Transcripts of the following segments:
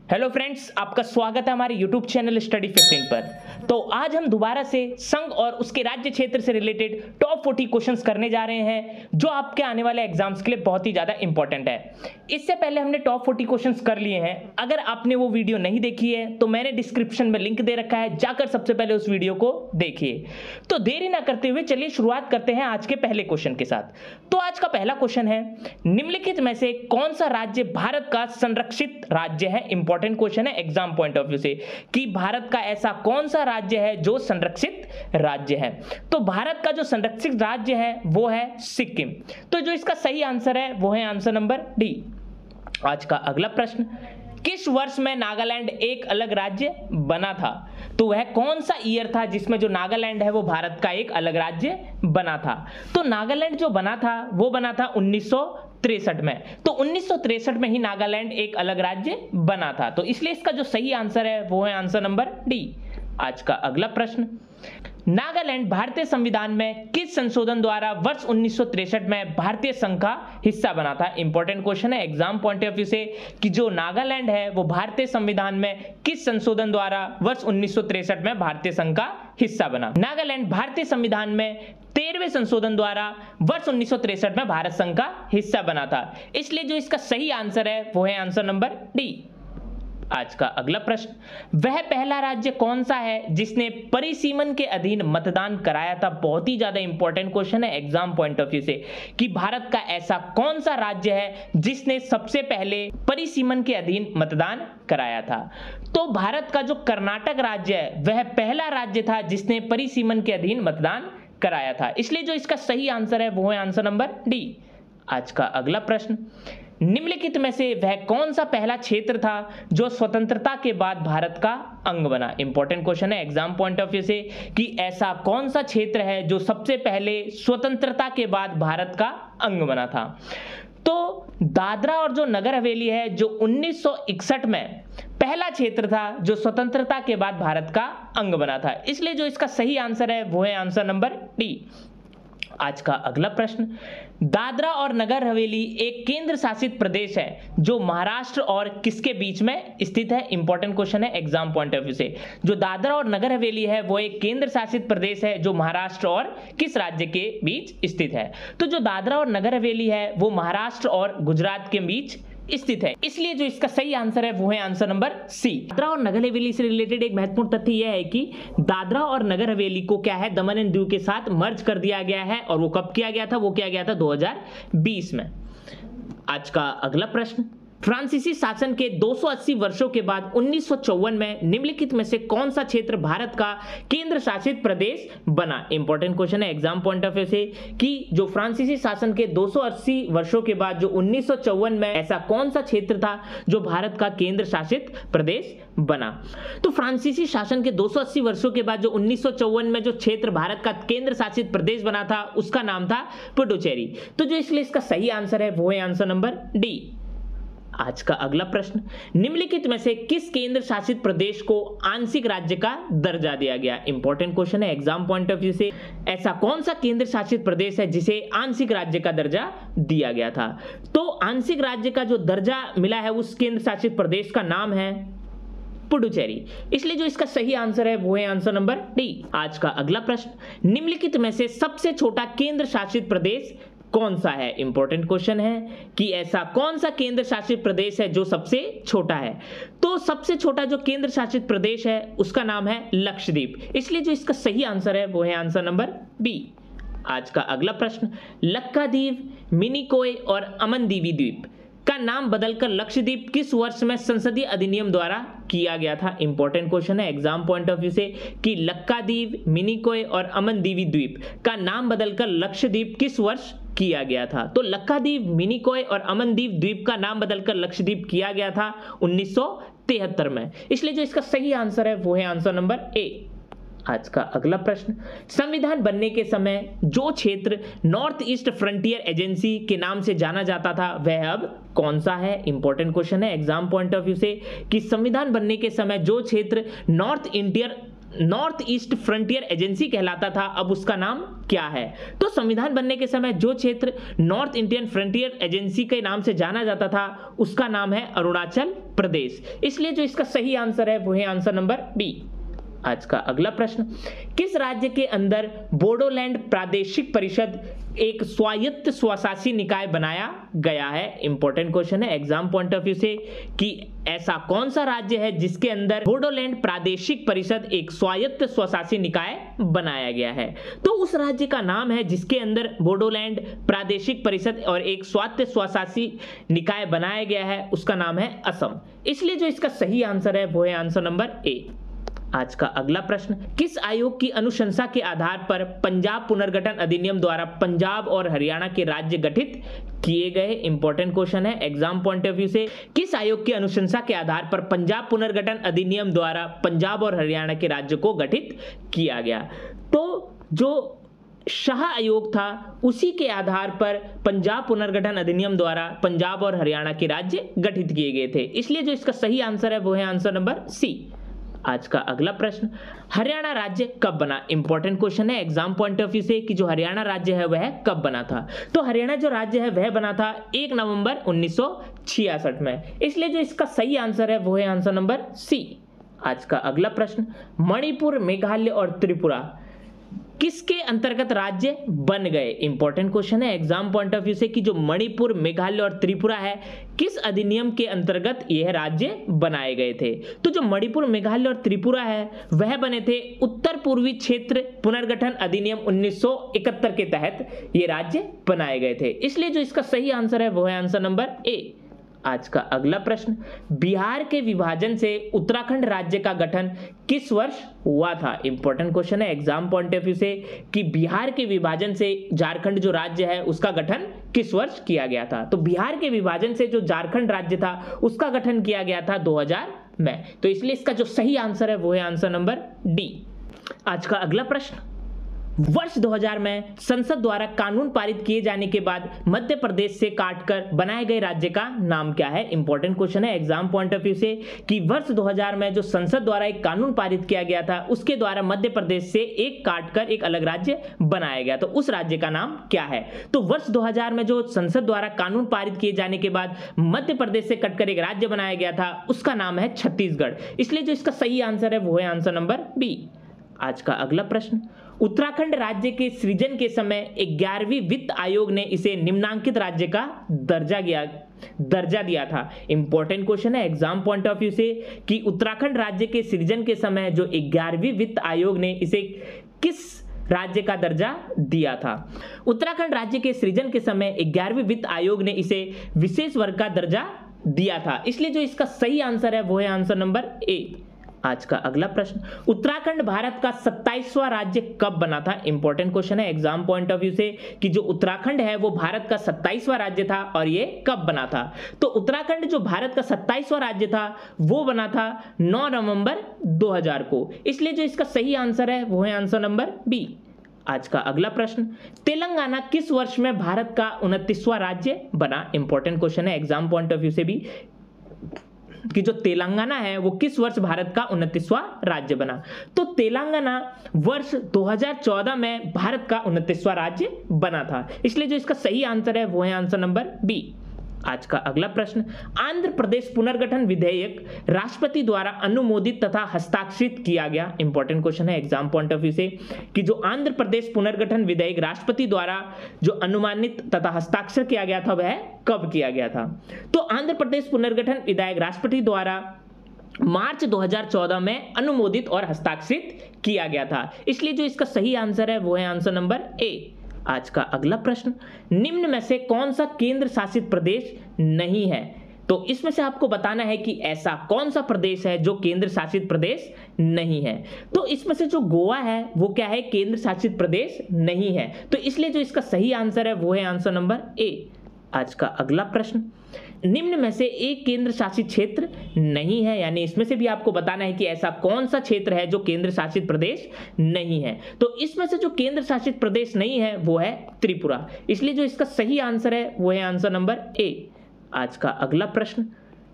Hello friends, आपका स्वागत है हमारे यूट्यूब चैनल स्टडी 15 पर। तो आज हम दोबारा से संघ और उसके राज्य क्षेत्र से रिलेटेड टॉप 40 क्वेश्चंस करने जा रहे हैं, जो आपके आने वाले एग्जाम्स के लिए बहुत ही ज़्यादा इंपॉर्टेंट है। इससे पहले हमने टॉप 40 क्वेश्चंस कर लिए हैं। अगर आपने वो वीडियो नहीं देखी है तो मैंने डिस्क्रिप्शन में लिंक दे रखा है, जाकर सबसे पहले उस वीडियो को देखिए। तो देरी ना करते हुए चलिए शुरुआत करते हैं आज के पहले क्वेश्चन के साथ। तो आज का पहला क्वेश्चन है, निम्नलिखित में से कौन सा राज्य भारत का संरक्षित राज्य है। इंपॉर्टेंट क्वेश्चन है एग्जाम पॉइंट ऑफ व्यू से कि भारत का ऐसा कौन सा राज्य है जो संरक्षित राज्य है। तो भारत का जो संरक्षित राज्य है वो है सिक्किम। तो जो इसका सही आंसर है वो है आंसर नंबर डी। आज का अगला प्रश्न, किस वर्ष में नागालैंड एक अलग राज्य बना था। तो वह कौन सा ईयर था जिसमें जो नागालैंड है वो भारत का एक अलग राज्य बना था। तो नागालैंड जो बना था वो बना था 1963 में। तो 1963 में ही नागालैंड एक अलग राज्य बना था। तो इसलिए इसका जो सही आंसर है वो है आंसर नंबर डी। आज का अगला प्रश्न, नागालैंड भारतीय संविधान में किस संशोधन द्वारा वर्ष 1963 में भारतीय संघ का हिस्सा बना था। इंपॉर्टेंट क्वेश्चन है एग्जाम पॉइंट ऑफ व्यू से कि जो नागालैंड है वो भारतीय संविधान में किस संशोधन द्वारा वर्ष 1963 में भारतीय संघ का हिस्सा बना। नागालैंड भारतीय संविधान में 13वें संशोधन द्वारा वर्ष 1963 में भारत संघ का हिस्सा बना था। इसलिए जो इसका सही आंसर है वो है आंसर नंबर डी। आज का अगला प्रश्न, वह पहला राज्य कौन सा है जिसने परिसीमन के अधीन मतदान कराया था। बहुत ही ज्यादा इंपॉर्टेंट क्वेश्चन है एग्जाम पॉइंट ऑफ व्यू से कि भारत का ऐसा कौन सा राज्य है जिसने सबसे पहले परिसीमन के अधीन मतदान कराया था। तो भारत का जो कर्नाटक राज्य है वह पहला राज्य था जिसने परिसीमन के अधीन मतदान कराया था। इसलिए जो इसका सही आंसर है वो है आंसर नंबर डी। आज का अगला प्रश्न, निम्नलिखित में से वह कौन सा पहला क्षेत्र था जो स्वतंत्रता के बाद भारत का अंग बना। इंपॉर्टेंट क्वेश्चन है एग्जाम पॉइंट ऑफ व्यू से कि ऐसा कौन सा क्षेत्र है जो सबसे पहले स्वतंत्रता के बाद भारत का अंग बना था। तो दादरा और जो नगर हवेली है जो 1961 में पहला क्षेत्र था जो स्वतंत्रता के बाद भारत का अंग बना था। इसलिए जो इसका सही आंसर है वो है आंसर नंबर डी। आज का अगला प्रश्न, दादरा और नगर हवेली एक केंद्र शासित प्रदेश है जो महाराष्ट्र और किसके बीच में स्थित है। इंपॉर्टेंट क्वेश्चन है एग्जाम पॉइंट ऑफ व्यू से। जो दादरा और नगर हवेली है वो एक केंद्र शासित प्रदेश है जो महाराष्ट्र और किस राज्य के बीच स्थित है। तो जो दादरा और नगर हवेली है वो महाराष्ट्र और गुजरात के बीच स्थित है। इसलिए जो इसका सही आंसर है वो है आंसर नंबर सी। दादरा और नगर हवेली से रिलेटेड एक महत्वपूर्ण तथ्य यह है कि दादरा और नगर हवेली को क्या है, दमन एंड दीव के साथ मर्ज कर दिया गया है। और वो कब किया गया था, वो किया गया था 2020 में। आज का अगला प्रश्न, फ्रांसीसी शासन के 280 वर्षों के बाद 1954 में निम्नलिखित में से कौन सा क्षेत्र भारत का केंद्र शासित प्रदेश बना। इंपॉर्टेंट क्वेश्चन है एग्जाम पॉइंट ऑफ व्यू से कि जो फ्रांसीसी शासन के 280 वर्षों के बाद जो 1954 में ऐसा कौन सा क्षेत्र था जो भारत का केंद्र शासित प्रदेश बना। तो फ्रांसीसी शासन के 280 वर्षों के बाद जो 1954 में जो क्षेत्र भारत का केंद्र शासित प्रदेश बना था उसका नाम था पुडुचेरी। तो जो इसलिए इसका सही आंसर है वो है आंसर नंबर डी। आज का अगला प्रश्न, निम्नलिखित में से किस केंद्र शासित प्रदेश को आंशिक राज्य का दर्जा दिया गया। इंपॉर्टेंट क्वेश्चन है एग्जाम पॉइंट ऑफ व्यू से। ऐसा कौन सा केंद्र शासित प्रदेश है जिसे आंशिक राज्य का दर्जा दिया गया था। तो आंशिक राज्य का जो दर्जा मिला है उस केंद्र शासित प्रदेश का नाम है पुडुचेरी। इसलिए जो इसका सही आंसर है वो है आंसर नंबर डी। आज का अगला प्रश्न, निम्नलिखित में से सबसे छोटा केंद्र शासित प्रदेश कौन सा है। इंपॉर्टेंट क्वेश्चन है कि ऐसा कौन सा केंद्र शासित प्रदेश है जो सबसे छोटा है। तो सबसे छोटा जो केंद्र शासित प्रदेश है उसका नाम है लक्षद्वीप। इसलिए जो इसका सही आंसर है वो है आंसर नंबर बी। आज का अगला प्रश्न, लक्षद्वीप, मिनिकॉय और अमनदीवी द्वीप का नाम बदलकर लक्षद्वीप किस वर्ष में संसदीय अधिनियम द्वारा किया गया था। इंपॉर्टेंट क्वेश्चन है एग्जाम पॉइंट ऑफ व्यू से कि लक्षद्वीप, मिनिकॉय और अमनदीवी द्वीप का नाम बदलकर लक्षद्वीप किस वर्ष किया गया था। तो लक्षद्वीप, मिनिकॉय और अमनदीव द्वीप का नाम बदलकर लक्षद्वीप किया गया था 1973 में। इसलिए जो इसका सही आंसर है वो है आंसर नंबर ए। आज का अगला प्रश्न, संविधान बनने के समय जो क्षेत्र नॉर्थ ईस्ट फ्रंटियर एजेंसी के नाम से जाना जाता था वह अब कौन सा है। इंपॉर्टेंट क्वेश्चन है एग्जाम पॉइंट ऑफ व्यू से कि संविधान बनने के समय जो क्षेत्र north north east frontier agency कहलाता था, अब उसका नाम क्या है? तो संविधान बनने के समय जो क्षेत्र नॉर्थ इंडियन फ्रंटियर एजेंसी के नाम से जाना जाता था उसका नाम है अरुणाचल प्रदेश। इसलिए जो इसका सही आंसर है वो है आंसर नंबर बी। आज का अगला प्रश्न, किस राज्य के अंदर बोडोलैंड प्रादेशिक परिषद एक स्वायत्त स्वशासी निकाय बनाया गया है? इंपॉर्टेंट क्वेश्चन है एग्जाम पॉइंट ऑफ व्यू से कि ऐसा कौन सा राज्य है जिसके अंदर बोडोलैंड प्रादेशिक परिषद एक स्वायत्त स्वशासी निकाय बनाया गया है? तो उस राज्य का नाम है जिसके अंदर बोडोलैंड प्रादेशिक परिषद और एक स्वायत्त स्वशासी निकाय बनाया गया है, उसका नाम है असम। इसलिए जो इसका सही आंसर है वो है आंसर नंबर ए। आज का अगला प्रश्न, किस आयोग की अनुशंसा के आधार पर पंजाब पुनर्गठन अधिनियम द्वारा पंजाब और हरियाणा के राज्य गठित किए गए? इंपॉर्टेंट क्वेश्चन है एग्जाम पॉइंट ऑफ व्यू से, किस आयोग की अनुशंसा के आधार पर पंजाब पुनर्गठन अधिनियम द्वारा पंजाब और हरियाणा के राज्य को गठित किया गया? तो जो शाह आयोग था उसी के आधार पर पंजाब पुनर्गठन अधिनियम द्वारा पंजाब और हरियाणा के राज्य गठित किए गए थे। इसलिए जो इसका सही आंसर है वो है आंसर नंबर सी। आज का अगला प्रश्न, हरियाणा राज्य कब बना? इंपॉर्टेंट क्वेश्चन है एग्जाम पॉइंट ऑफ व्यू से कि जो हरियाणा राज्य है वह कब बना था? तो हरियाणा जो राज्य है वह बना था 1 नवंबर 1966 में। इसलिए जो इसका सही आंसर है वो है आंसर नंबर सी। आज का अगला प्रश्न, मणिपुर, मेघालय और त्रिपुरा किसके अंतर्गत राज्य बन गए? इंपॉर्टेंट क्वेश्चन है एग्जाम पॉइंट ऑफ व्यू से कि जो मणिपुर, मेघालय और त्रिपुरा है किस अधिनियम के अंतर्गत यह राज्य बनाए गए थे? तो जो मणिपुर, मेघालय और त्रिपुरा है वह बने थे उत्तर पूर्वी क्षेत्र पुनर्गठन अधिनियम 1971 के तहत ये राज्य बनाए गए थे। इसलिए जो इसका सही आंसर है वो है आंसर नंबर ए। आज का अगला प्रश्न, बिहार के विभाजन से उत्तराखंड राज्य का गठन किस वर्ष हुआ था? इंपॉर्टेंट क्वेश्चन है एग्जाम पॉइंट ऑफ व्यू से कि बिहार के विभाजन से झारखंड जो राज्य है उसका गठन किस वर्ष किया गया था? तो बिहार के विभाजन से जो झारखंड राज्य था उसका गठन किया गया था 2000 में। तो इसलिए इसका जो सही आंसर है वो है आंसर नंबर डी। आज का अगला प्रश्न, वर्ष 2000 में संसद द्वारा कानून पारित किए जाने के बाद मध्य प्रदेश से काटकर बनाए गए राज्य का नाम क्या है? इंपॉर्टेंट क्वेश्चन है एग्जाम पॉइंट ऑफ व्यू से कि वर्ष 2000 में जो संसद द्वारा एक कानून पारित किया गया था उसके द्वारा मध्य प्रदेश से एक काटकर एक अलग राज्य बनाया गया, तो उस राज्य का नाम क्या है? तो वर्ष 2000 में जो संसद द्वारा कानून पारित किए जाने के बाद मध्य प्रदेश से कटकर एक राज्य बनाया गया था उसका नाम है छत्तीसगढ़। इसलिए जो इसका सही आंसर है वो है आंसर नंबर बी। आज का अगला प्रश्न, उत्तराखंड राज्य के सृजन के समय 11वीं वित्त आयोग ने इसे निम्नांकित राज्य का दर्जा दिया था। इंपॉर्टेंट क्वेश्चन है एग्जाम पॉइंट ऑफ व्यू से कि उत्तराखंड राज्य के सृजन के समय जो 11वीं वित्त आयोग ने इसे किस राज्य का दर्जा दिया था? उत्तराखंड राज्य के सृजन के समय 11वीं वित्त आयोग ने इसे विशेष वर्ग का दर्जा दिया था। इसलिए जो इसका सही आंसर है वो है आंसर नंबर ए। आज का अगला प्रश्न, उत्तराखंड भारत का 27वां राज्य कब बना था? इंपॉर्टेंट क्वेश्चन है एग्जाम पॉइंट ऑफ व्यू से कि जो उत्तराखंड है वो भारत का 27वां राज्य था और ये कब बना था? तो उत्तराखंड जो भारत का 27वां राज्य था वो बना था 9 नवंबर 2000 को। इसलिए जो इसका सही आंसर है वो है आंसर नंबर बी। आज का अगला प्रश्न, तेलंगाना किस वर्ष में भारत का 29वां राज्य बना? इंपॉर्टेंट क्वेश्चन है एग्जाम पॉइंट ऑफ व्यू से भी कि जो तेलंगाना है वो किस वर्ष भारत का 29वां राज्य बना? तो तेलंगाना वर्ष 2014 में भारत का 29वां राज्य बना था। इसलिए जो इसका सही आंसर है वो है आंसर नंबर बी। आज का अगला प्रश्न, आंध्र प्रदेश पुनर्गठन विधेयक राष्ट्रपति द्वारा अनुमोदित तथा हस्ताक्षरित किया गया। इंपॉर्टेंट क्वेश्चन है एग्जाम पॉइंट ऑफ व्यू से कि जो आंध्र प्रदेश पुनर्गठन विधेयक राष्ट्रपति द्वारा जो अनुमानित तथा हस्ताक्षर किया गया था वह कब किया गया था? तो आंध्र प्रदेश पुनर्गठन विधेयक राष्ट्रपति द्वारा मार्च 2014 में अनुमोदित और हस्ताक्षरित किया गया था। इसलिए जो इसका सही आंसर है वो है आंसर नंबर ए। आज का अगला प्रश्न, निम्न में से कौन सा केंद्र शासित प्रदेश नहीं है? तो इसमें से आपको बताना है कि ऐसा कौन सा प्रदेश है जो केंद्र शासित प्रदेश नहीं है। तो इसमें से जो गोवा है वो क्या है? केंद्र शासित प्रदेश नहीं है। तो इसलिए जो इसका सही आंसर है वो है आंसर नंबर ए। आज का अगला प्रश्न, निम्न में से एक केंद्र शासित क्षेत्र नहीं है, यानी इसमें से भी आपको बताना है कि ऐसा कौन सा क्षेत्र है जो केंद्र शासित प्रदेश नहीं है। तो इसमें से जो केंद्र शासित प्रदेश नहीं है वो है त्रिपुरा। इसलिए जो इसका सही आंसर है वो है आंसर नंबर ए। आज का अगला प्रश्न,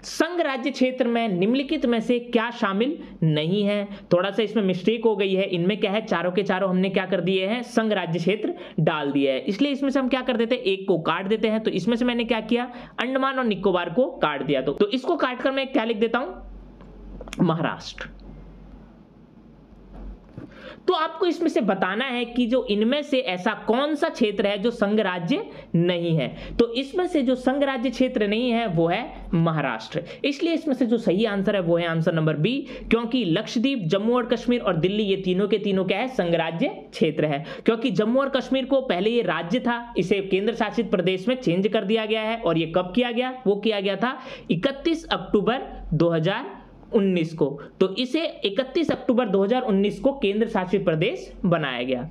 संघ राज्य क्षेत्र में निम्नलिखित में से क्या शामिल नहीं है? थोड़ा सा इसमें मिस्टेक हो गई है, इनमें क्या है, चारों के चारों हमने क्या कर दिए हैं, संघ राज्य क्षेत्र डाल दिया है, इसलिए इसमें से हम क्या कर देते हैं, एक को काट देते हैं। तो इसमें से मैंने क्या किया, अंडमान और निकोबार को काट दिया। तो इसको काटकर मैं क्या लिख देता हूं, महाराष्ट्र। तो आपको इसमें से बताना है कि जो इनमें से ऐसा कौन सा क्षेत्र है जो संघ राज्य नहीं है। तो इसमें से जो संघ राज्य क्षेत्र नहीं है वो है महाराष्ट्र, इसलिए इसमें से जो सही आंसर है वो है आंसर नंबर बी, क्योंकि लक्षद्वीप, जम्मू और कश्मीर और दिल्ली ये तीनों के तीनों क्या है, संघ राज्य क्षेत्र है। क्योंकि जम्मू और कश्मीर को पहले ये राज्य था, इसे केंद्र शासित प्रदेश में चेंज कर दिया गया है। और ये कब किया गया, वो किया गया था 31 अक्टूबर 2019 को। तो इसे 31 अक्टूबर 2019 को केंद्र शासित प्रदेश बनाया गया।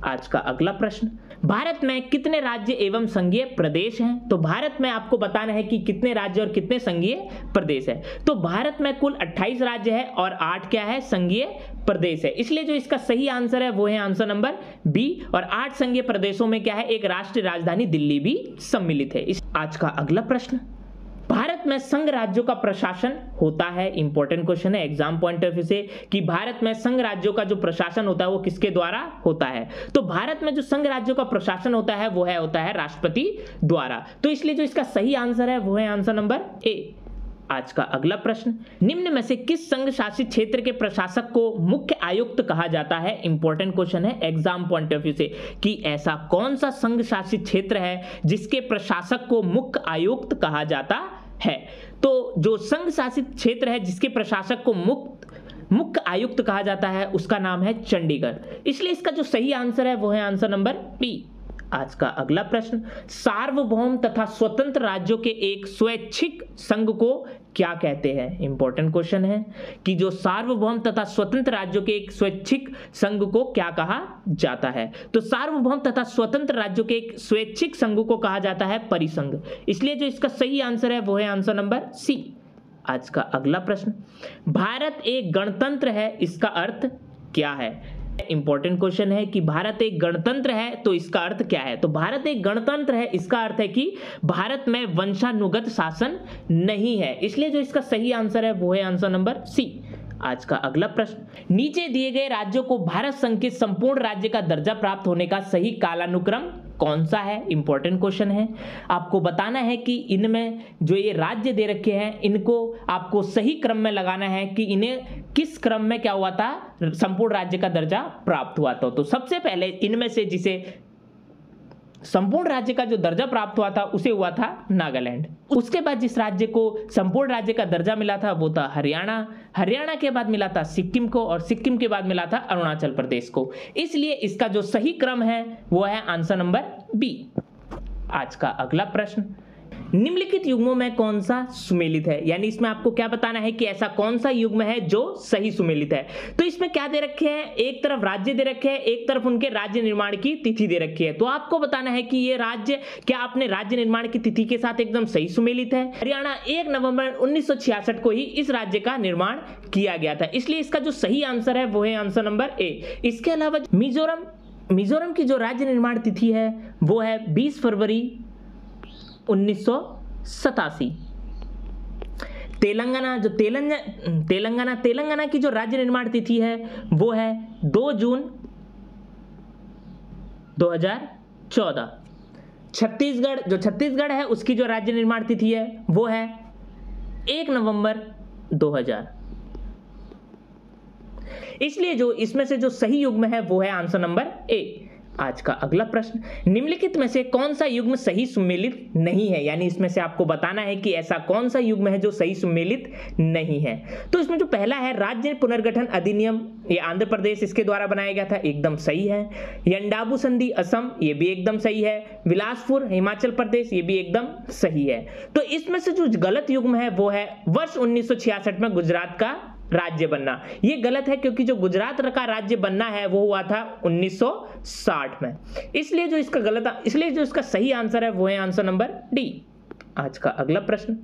आज का अगला प्रश्न, भारत में कितने राज्य एवं संघीय प्रदेश हैं? तो भारत में आपको बताना है कि कितने राज्य और कितने संघीय प्रदेश है। तो भारत में कुल 28 राज्य है और 8 क्या है, संघीय प्रदेश है, इसलिए जो इसका सही आंसर है वो है आंसर नंबर बी। और 8 संघीय प्रदेशों में क्या है, एक राष्ट्रीय राजधानी दिल्ली भी सम्मिलित है। आज का अगला प्रश्न, भारत में संघ राज्यों का प्रशासन होता है, इंपॉर्टेंट क्वेश्चन है एग्जाम पॉइंट ऑफ व्यू से, कि भारत में संघ राज्यों का जो प्रशासन होता है वो किसके द्वारा होता है। तो भारत में जो संघ राज्यों का प्रशासन होता है वो होता है राष्ट्रपति द्वारा। तो इसलिए जो इसका सही आंसर है वो है आंसर नंबर ए। आज का अगला प्रश्न, निम्न में से किस संघ शासित क्षेत्र के प्रशासक को मुख्य आयुक्त कहा जाता है? इंपॉर्टेंट क्वेश्चन है एग्जाम पॉइंट ऑफ व्यू से, कि ऐसा कौन सा संघ शासित क्षेत्र है जिसके प्रशासक को मुख्य आयुक्त कहा जाता है। तो जो संघ शासित क्षेत्र है जिसके प्रशासक को मुख्य आयुक्त कहा जाता है उसका नाम है चंडीगढ़, इसलिए इसका जो सही आंसर है वो है आंसर नंबर बी। आज का अगला प्रश्न, सार्वभौम तथा स्वतंत्र राज्यों के एक स्वैच्छिक संघ को क्या कहते हैं? इंपॉर्टेंट क्वेश्चन है कि जो सार्वभौम तथा स्वतंत्र राज्यों के एक स्वैच्छिक संघ को क्या कहा जाता है। तो सार्वभौम तथा स्वतंत्र राज्यों के एक स्वैच्छिक संघ को कहा जाता है परिसंघ, इसलिए जो इसका सही आंसर है वो है आंसर नंबर सी। आज का अगला प्रश्न, भारत एक गणतंत्र है, इसका अर्थ क्या है? इंपॉर्टेंट क्वेश्चन है कि भारत एक गणतंत्र है तो इसका अर्थ क्या है। तो भारत एक गणतंत्र है, इसका अर्थ है कि भारत में वंशानुगत शासन नहीं है, इसलिए जो इसका सही आंसर है वो है आंसर नंबर सी। आज का अगला प्रश्न, नीचे दिए गए राज्यों को भारत संघ के संपूर्ण राज्य का दर्जा प्राप्त होने का सही कालानुक्रम कौन सा है? इंपॉर्टेंट क्वेश्चन है, आपको बताना है कि इनमें जो ये राज्य दे रखे हैं इनको आपको सही क्रम में लगाना है कि इन्हें किस क्रम में क्या हुआ था, संपूर्ण राज्य का दर्जा प्राप्त हुआ था। तो सबसे पहले इनमें से जिसे संपूर्ण राज्य का जो दर्जा प्राप्त हुआ था उसे हुआ था नागालैंड। उसके बाद जिस राज्य को संपूर्ण राज्य का दर्जा मिला था वो था हरियाणा, हरियाणा के बाद मिला था सिक्किम को, और सिक्किम के बाद मिला था अरुणाचल प्रदेश को, इसलिए इसका जो सही क्रम है वो है आंसर नंबर बी। आज का अगला प्रश्न, निम्नलिखित युग्मों में कौन सा सुमेलित है? यानी इसमें आपको क्या बताना है कि ऐसा कौन सा युग्म है जो सही सुमेलित है। तो इसमें क्या दे रखे हैं, एक तरफ राज्य दे रखे हैं, एक तरफ उनके राज्य निर्माण की तिथि दे रखी है। तो आपको बताना है कि ये राज्य क्या अपने राज्य निर्माण की तिथि के साथ एकदम सही सुमेलित है। हरियाणा 1 नवंबर 1966 को ही इस राज्य का निर्माण किया गया था, इसलिए इसका जो सही आंसर है वो है आंसर नंबर ए। इसके अलावा मिजोरम की जो राज्य निर्माण तिथि है वो है 20 फरवरी 1987। तेलंगाना की जो राज्य निर्माण तिथि है वो है 2 जून 2014। छत्तीसगढ़ है उसकी जो राज्य निर्माण तिथि है वो है 1 नवंबर 2000। इसलिए जो इसमें से जो सही युग्म है वो है आंसर नंबर ए। आज का अगला प्रश्न, निम्नलिखित में से कौन सा युग्म सही सुमेलित नहीं है? यानी इसमें से आपको बताना है कि ऐसा कौन सा युग्म है जो सही सुमेलित नहीं है। तो इसमें जो पहला है राज्य पुनर्गठन अधिनियम, ये आंध्र प्रदेश इसके द्वारा बनाया गया था, एकदम सही है। यंडाबू संधि असम, ये भी एकदम सही है। विलासपुर हिमाचल प्रदेश, ये भी एकदम सही है। तो इसमें से जो गलत युग्म है वो है वर्ष 1966 में गुजरात का राज्य बनना। ये गलत है क्योंकि जो गुजरात का राज्य बनना है वो हुआ था 1960 में, इसलिए जो इसका सही आंसर है वो है आंसर नंबर डी। आज का अगला प्रश्न,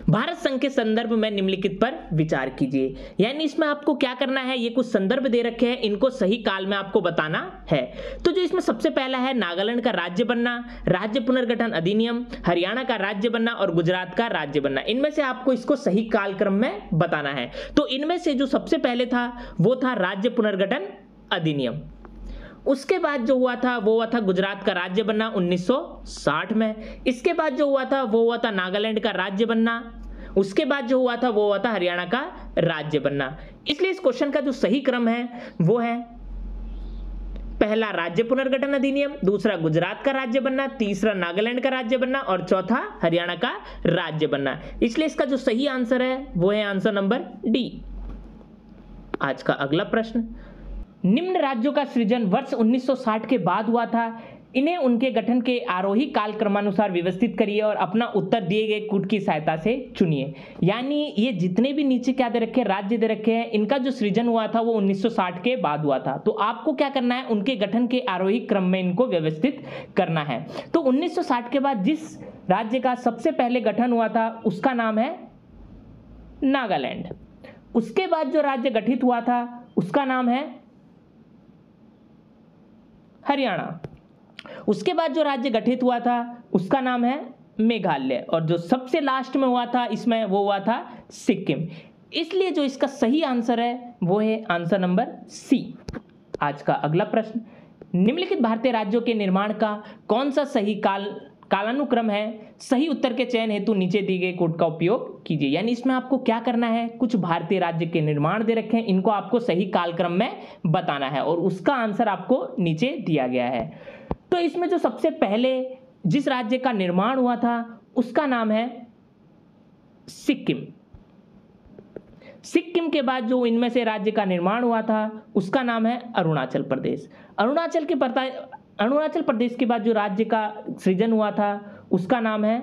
भारत संघ के संदर्भ में निम्नलिखित पर विचार कीजिए। यानी इसमें आपको क्या करना है, ये कुछ संदर्भ दे रखे हैं, इनको सही काल में आपको बताना है। तो जो इसमें सबसे पहला है नागालैंड का राज्य बनना, राज्य पुनर्गठन अधिनियम, हरियाणा का राज्य बनना और गुजरात का राज्य बनना, इनमें से आपको इसको सही कालक्रम में बताना है। तो इनमें से जो सबसे पहले था वो था राज्य पुनर्गठन अधिनियम। उसके बाद जो हुआ था वो हुआ था गुजरात का राज्य बनना 1960 में। इसके बाद जो हुआ था वो हुआ था नागालैंड का राज्य बनना। उसके बाद जो हुआ था वो हुआ था हरियाणा का राज्य बनना। इसलिए इस क्वेश्चन का जो सही क्रम है वो है पहला राज्य पुनर्गठन अधिनियम, दूसरा गुजरात का राज्य बनना, तीसरा नागालैंड का राज्य बनना और चौथा हरियाणा का राज्य बनना। इसलिए इसका जो सही आंसर है वो है आंसर नंबर डी। आज का अगला प्रश्न, निम्न राज्यों का सृजन वर्ष 1960 के बाद हुआ था, इन्हें उनके गठन के आरोही काल क्रमानुसार व्यवस्थित करिए और अपना उत्तर दिए गए कूट की सहायता से चुनिए। यानी ये जितने भी नीचे क्या दे रखे हैं, राज्य दे रखे हैं, इनका जो सृजन हुआ था वो 1960 के बाद हुआ था। तो आपको क्या करना है, उनके गठन के आरोही क्रम में इनको व्यवस्थित करना है। तो 1960 के बाद जिस राज्य का सबसे पहले गठन हुआ था उसका नाम है नागालैंड। उसके बाद जो राज्य गठित हुआ था उसका नाम है हरियाणा। उसके बाद जो राज्य गठित हुआ था उसका नाम है मेघालय और जो सबसे लास्ट में हुआ था इसमें वो हुआ था सिक्किम। इसलिए जो इसका सही आंसर है वो है आंसर नंबर सी। आज का अगला प्रश्न, निम्नलिखित भारतीय राज्यों के निर्माण का कौन सा सही कालानुक्रम है? सही उत्तर के चयन हेतु नीचे दिए गए कोड का उपयोग कीजिए। यानी इसमें आपको क्या करना है, कुछ भारतीय राज्य के निर्माण दे रखे हैं, इनको आपको सही कालक्रम में बताना है और उसका आंसर आपको नीचे दिया गया है। तो इसमें जो सबसे पहले जिस राज्य का निर्माण हुआ था उसका नाम है सिक्किम। सिक्किम के बाद जो इनमें से राज्य का निर्माण हुआ था उसका नाम है अरुणाचल प्रदेश। अरुणाचल प्रदेश के बाद जो राज्य का सृजन हुआ था उसका नाम है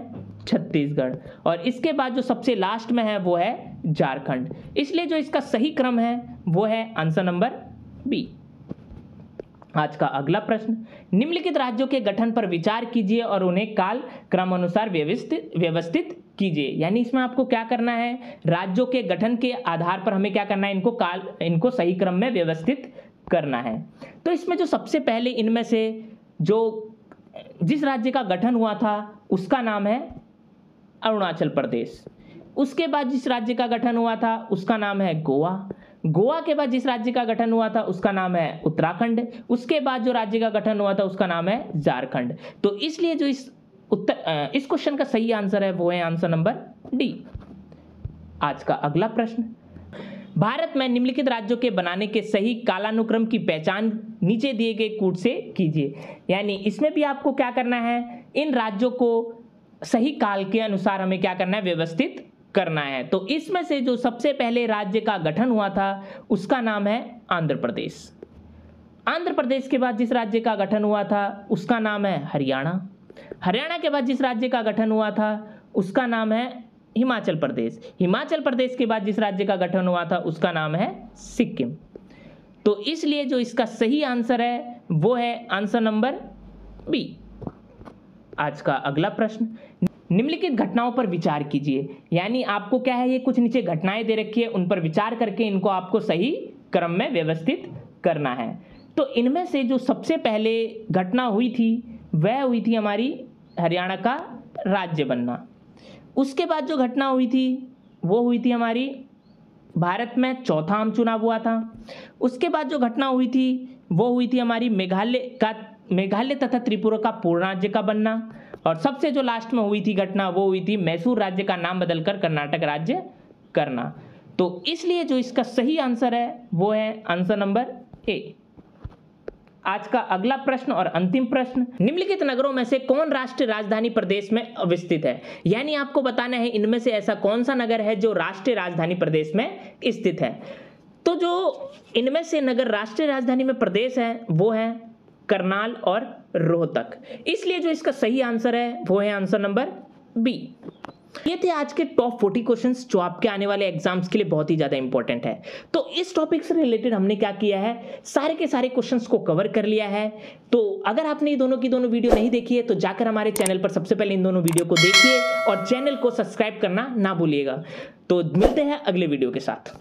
छत्तीसगढ़ और इसके बाद जो सबसे लास्ट में है वो है झारखंड। इसलिए जो इसका सही क्रम है वो है आंसर नंबर बी। आज का अगला प्रश्न, निम्नलिखित राज्यों के गठन पर विचार कीजिए और उन्हें काल क्रमानुसार व्यवस्थित कीजिए। यानी इसमें आपको क्या करना है, राज्यों के गठन के आधार पर हमें क्या करना है, इनको सही क्रम में व्यवस्थित करना है। तो इसमें जो सबसे पहले इनमें से जो जिस राज्य का गठन हुआ था उसका नाम है अरुणाचल प्रदेश। उसके बाद जिस राज्य का गठन हुआ था उसका नाम है गोवा। गोवा के बाद जिस राज्य का गठन हुआ था उसका नाम है उत्तराखंड। उसके बाद जो राज्य का गठन हुआ था उसका नाम है झारखंड। तो इसलिए जो इस क्वेश्चन का सही आंसर है वो है आंसर नंबर डी। आज का अगला प्रश्न, भारत में निम्नलिखित राज्यों के बनाने के सही कालानुक्रम की पहचान नीचे दिए गए कूट से कीजिए। यानी इसमें भी आपको क्या करना है, इन राज्यों को सही काल के अनुसार हमें क्या करना है, व्यवस्थित करना है। तो इसमें से जो सबसे पहले राज्य का गठन हुआ था उसका नाम है आंध्र प्रदेश। आंध्र प्रदेश के बाद जिस राज्य का गठन हुआ था उसका नाम है हरियाणा। हरियाणा के बाद जिस राज्य का गठन हुआ था उसका नाम है हिमाचल प्रदेश। हिमाचल प्रदेश के बाद जिस राज्य का गठन हुआ था उसका नाम है सिक्किम। तो इसलिए जो इसका सही आंसर है वो है आंसर नंबर बी। आज का अगला प्रश्न, निम्नलिखित घटनाओं पर विचार कीजिए। यानी आपको क्या है, ये कुछ नीचे घटनाएं दे रखी है, उन पर विचार करके इनको आपको सही क्रम में व्यवस्थित करना है। तो इनमें से जो सबसे पहले घटना हुई थी वह हुई थी हमारी हरियाणा का राज्य बनना। उसके बाद जो घटना हुई थी वो हुई थी हमारी भारत में चौथा आम चुनाव हुआ था। उसके बाद जो घटना हुई थी वो हुई थी हमारी मेघालय तथा त्रिपुरा का पूर्ण राज्य का बनना। और सबसे जो लास्ट में हुई थी घटना वो हुई थी मैसूर राज्य का नाम बदलकर कर्नाटक राज्य करना। तो इसलिए जो इसका सही आंसर है वो है आंसर नंबर ए। आज का अगला प्रश्न और अंतिम प्रश्न, निम्नलिखित नगरों में से कौन राष्ट्रीय राजधानी प्रदेश में अवस्थित है? यानी आपको बताना है इनमें से ऐसा कौन सा नगर है जो राष्ट्रीय राजधानी प्रदेश में स्थित है। तो जो इनमें से नगर राष्ट्रीय राजधानी में प्रदेश है वो है करनाल और रोहतक। इसलिए जो इसका सही आंसर है वो है आंसर नंबर बी। ये थे आज के टॉप 40 क्वेश्चंस जो आपके आने वाले एग्जाम्स के लिए बहुत ही ज्यादा इंपॉर्टेंट है। तो इस टॉपिक से रिलेटेड हमने क्या किया है, सारे के सारे क्वेश्चंस को कवर कर लिया है। तो अगर आपने ये दोनों की दोनों वीडियो नहीं देखी है तो जाकर हमारे चैनल पर सबसे पहले इन दोनों वीडियो को देखिए और चैनल को सब्सक्राइब करना ना भूलिएगा। तो मिलते हैं अगले वीडियो के साथ।